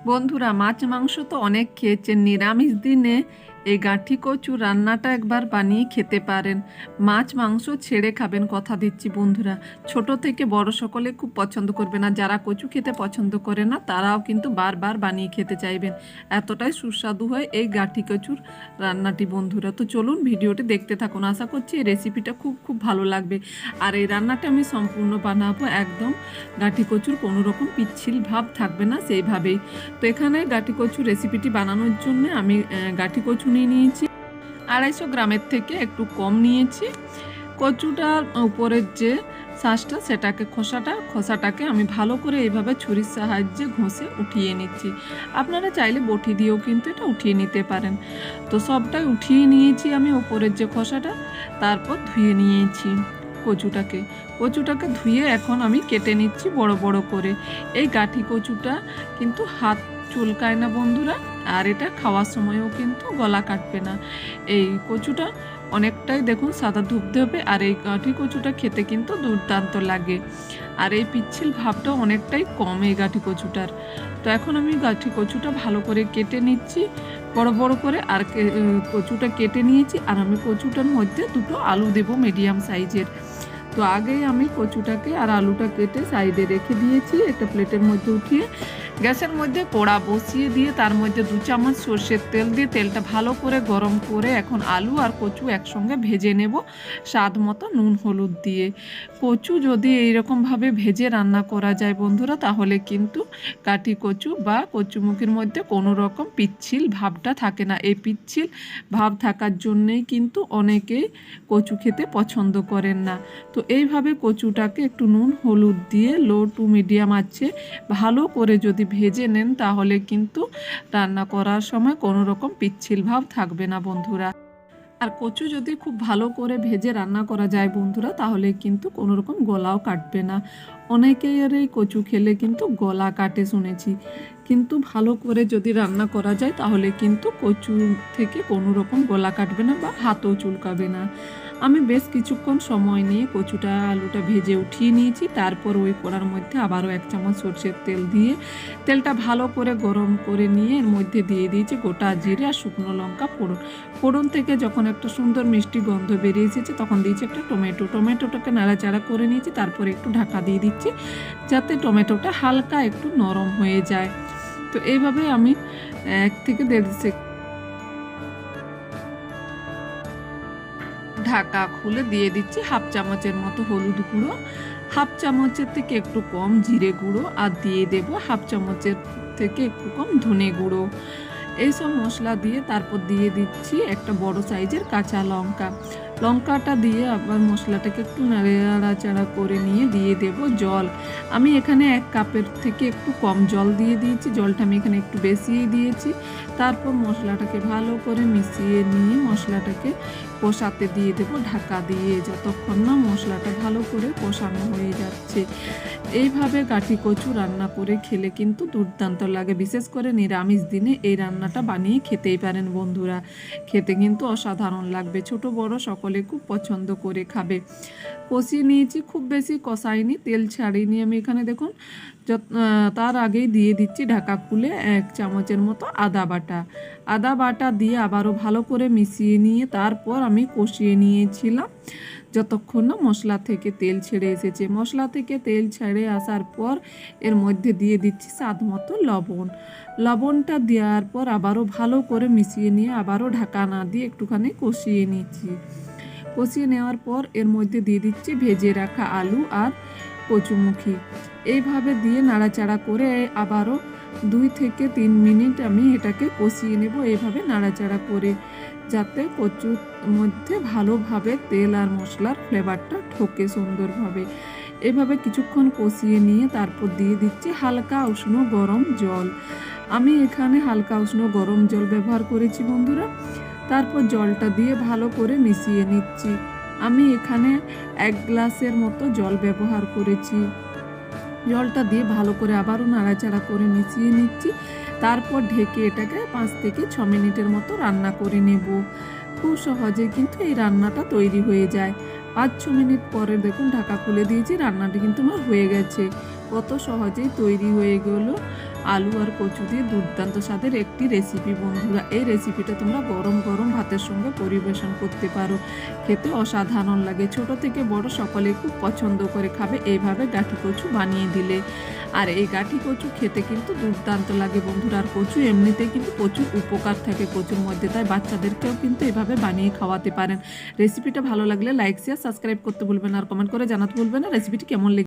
বন্ধুরা, মাছ মাংস তো অনেক খেয়েছেন, নিরামিষ দিনে এই গাঠি কচু রান্নাটা একবার বানিয়ে খেতে পারেন। মাছ মাংস ছেড়ে খাবেন, কথা দিচ্ছি বন্ধুরা। ছোট থেকে বড় সকলে খুব পছন্দ করবে না, যারা কচু খেতে পছন্দ করে না তারাও কিন্তু বারবার বানিয়ে খেতে চাইবেন, এতটাই সুস্বাদু হয় এই গাঠি কচুর রান্নাটি বন্ধুরা। তো চলুন ভিডিওটি দেখতে থাকুন, আশা করছি এই রেসিপিটা খুব খুব ভালো লাগবে। আর এই রান্নাটা আমি সম্পূর্ণ বানাবো একদম গাঠি কচুর কোনো রকম পিচ্ছিল ভাব থাকবে না সেইভাবেই। তো এখানে গাঠি কচু রেসিপিটি বানানোর জন্য আমি গাঠি কচু নিয়ে নিয়েছি 250 গ্রামের থেকে একটু কম নিয়েছি। কচুটার উপরের যে শাঁসটা সেটাকে খোসাটাকে আমি ভালো করে এইভাবে ছুরির সাহায্যে ঘষে উঠিয়ে নিচ্ছি। আপনারা চাইলে বটি দিয়েও কিন্তু এটা উঠিয়ে নিতে পারেন। তো সবটাই উঠিয়ে নিয়েছি আমি উপরের যে খোসাটা, তারপর ধুয়ে নিয়েছি কচুটাকে ধুয়ে এখন আমি কেটে নিচ্ছি বড় বড় করে। এই গাঠি কচুটা কিন্তু হাত চুলকায় না বন্ধুরা, আর এটা খাওয়ার সময়ও কিন্তু গলা কাটবে না। এই কচুটা অনেকটাই দেখুন সাদা ধূপধূপে, আর এই গাঠি কচুটা খেতে কিন্তু দুর্দান্ত লাগে, আর এই পিচ্ছিল ভাবটা অনেকটাই কম এই গাঠি কচুটার। তো এখন আমি গাঠি কচুটা ভালো করে কেটে নিচ্ছি বড় বড় করে, আর কচুটা কেটে নিয়েছি। আর আমি কচুটার মধ্যে দুটো আলু দেবো মিডিয়াম সাইজের। তো আগেই আমি কচুটাকে আর আলুটা কেটে সাইডে রেখে দিয়েছি একটা প্লেটের মধ্যে উঠিয়ে। গ্যাসের মধ্যে কড়া বসিয়ে দিয়ে তার মধ্যে 2 চামচ সর্ষের তেল দিয়ে তেলটা ভালো করে গরম করে এখন আলু আর কচু একসঙ্গে ভেজে নেব স্বাদ মতো নুন হলুদ দিয়ে। কচু যদি এইরকমভাবে ভেজে রান্না করা যায় বন্ধুরা, তাহলে কিন্তু কাঠি কচু বা কচুমুখির মধ্যে কোনো রকম পিচ্ছিল ভাবটা থাকে না। এই পিচ্ছিল ভাব থাকার জন্যেই কিন্তু অনেকেই কচু খেতে পছন্দ করেন না। তো এইভাবে কচুটাকে একটু নুন হলুদ দিয়ে লো টু মিডিয়াম আঁচে ভালো করে যদি ভেজে নেন, তাহলে কিন্তু রান্না করার সময় কোনো রকম পিচ্ছিল ভাব থাকবে না বন্ধুরা। আর কচু যদি খুব ভালো করে ভেজে রান্না করা যায় বন্ধুরা, তাহলে কিন্তু কোনো রকম গলাও কাটবে না। অনেকেই আর এই কচু খেলে কিন্তু গলা কাটে শুনেছি, কিন্তু ভালো করে যদি রান্না করা যায় তাহলে কিন্তু কচু থেকে কোনো রকম গলা কাটবে না বা হাতও চুলকাবে না। আমি বেশ কিছুক্ষণ সময় নিয়ে কচুটা আলুটা ভেজে উঠিয়ে নিয়েছি। তারপর ওই কড়ার মধ্যে আবারও 1 চামচ সরষের তেল দিয়ে তেলটা ভালো করে গরম করে নিয়ে এর মধ্যে দিয়ে দিয়েছি গোটা জিরে আর শুকনো লঙ্কা ফোড়ন। ফোড়ন থেকে যখন একটা সুন্দর মিষ্টি গন্ধ বেরিয়ে এসেছে তখন দিয়েছি একটা টমেটোটাকে নাড়াচাড়া করে নিয়েছি। তারপরে একটু ঢাকা দিয়ে দিচ্ছি যাতে টমেটোটা হালকা একটু নরম হয়ে যায়। তো এইভাবে আমি 1 থেকে 1.5 সেকেন্ড ঢাকা খুলে দিয়ে দিচ্ছি 1/2 চামচের মতো হলুদ গুঁড়ো, 1/2 চামচের থেকে একটু কম জিরে গুঁড়ো, আর দিয়ে দেব 1/2 চামচের থেকে একটু কম ধনে গুঁড়ো। এইসব মশলা দিয়ে তারপর দিয়ে দিচ্ছি একটা বড় সাইজের কাঁচা লঙ্কাটা দিয়ে আবার মশলাটাকে একটু নাড়াচাড়া করে নিয়ে দিয়ে দেব জল। আমি এখানে 1 কাপের থেকে একটু কম জল দিয়ে দিয়েছি, জলটা আমি এখানে একটু বেশিই দিয়েছি। তারপর মশলাটাকে ভালো করে মিশিয়ে নিয়ে মশলাটাকে কষাতে দিয়ে দেব ঢাকা দিয়ে, যতক্ষণ না মশলাটা ভালো করে কষানো হয়ে যাচ্ছে। এইভাবে গাঠি কচু রান্না করে খেলে কিন্তু দুর্দান্ত লাগে, বিশেষ করে নিরামিষ দিনে এই রান্নাটা বানিয়ে খেতেই পারেন বন্ধুরা। খেতে কিন্তু অসাধারণ লাগবে, ছোট বড় সকলে খুব পছন্দ করে খাবে। কষিয়ে নিয়েছি, খুব বেশি কষাইনি, তেল ছাড়িনি আমি এখানে দেখুন। তার আগেই দিয়ে দিচ্ছি ঢাকা খুলে 1 চামচের মতো আদা বাটা দিয়ে আবারও ভালো করে মিশিয়ে নিয়ে তারপর আমি কষিয়ে নিয়েছিলাম যতক্ষণ না মশলা থেকে তেল ছেড়ে এসেছে। মশলা থেকে তেল ছেড়ে আসার পর এর মধ্যে দিয়ে দিচ্ছি স্বাদ মতো লবণটা দেওয়ার পর আবারও ভালো করে মিশিয়ে নিয়ে আবারও ঢাকা না দিয়ে একটুখানি কষিয়ে নিচ্ছি। কষিয়ে নেওয়ার পর এর মধ্যে দিয়ে দিচ্ছি ভেজে রাখা আলু আর কচুমুখি। এইভাবে দিয়ে নাড়াচাড়া করে আবারও 2 থেকে 3 মিনিট আমি এটাকে কষিয়ে নেব, এইভাবে নাড়াচাড়া করে, যাতে কচুর মধ্যে ভালোভাবে তেল আর মশলার ফ্লেভারটা ঢোকে সুন্দরভাবে। এভাবে কিছুক্ষণ কষিয়ে নিয়ে তারপর দিয়ে দিচ্ছি হালকা উষ্ণ গরম জল। আমি এখানে হালকা উষ্ণ গরম জল ব্যবহার করেছি বন্ধুরা। তারপর জলটা দিয়ে ভালো করে মিশিয়ে নিচ্ছি। আমি এখানে 1 গ্লাসের মতো জল ব্যবহার করেছি। জলটা দিয়ে ভালো করে আবারও নাড়াচাড়া করে মিশিয়ে নিচ্ছি। তারপর ঢেকে এটাকে 5 থেকে 6 মিনিটের মতো রান্না করে নেব। খুব সহজে কিন্তু এই রান্নাটা তৈরি হয়ে যায়। 5-6 মিনিট পরে দেখুন ঢাকা খুলে দিয়েছি, রান্নাটি কিন্তু আমার হয়ে গেছে। কত সহজেই তৈরি হয়ে গেল আলু আর কচু দিয়ে দুর্দান্ত স্বাদের একটি রেসিপি বন্ধুরা। এই রেসিপিটা তোমরা গরম গরম ভাতের সঙ্গে পরিবেশন করতে পারো, খেতে অসাধারণ লাগে। ছোট থেকে বড় সকলে খুব পছন্দ করে খাবে এইভাবে গাঠি কচু বানিয়ে দিলে। আর এই গাঠি কচু খেতে কিন্তু দুর্দান্ত লাগে বন্ধুরা। আর কচু এমনিতে কিন্তু প্রচুর উপকার থাকে কচুর মধ্যে, তাই বাচ্চাদেরকেও কিন্তু এভাবে বানিয়ে খাওয়াতে পারেন। রেসিপিটা ভালো লাগলে লাইক শেয়ার সাবস্ক্রাইব করতে ভুলবেন, আর কমেন্ট করে জানাতে ভুলবেন না রেসিপিটি কেমন লেগেছে।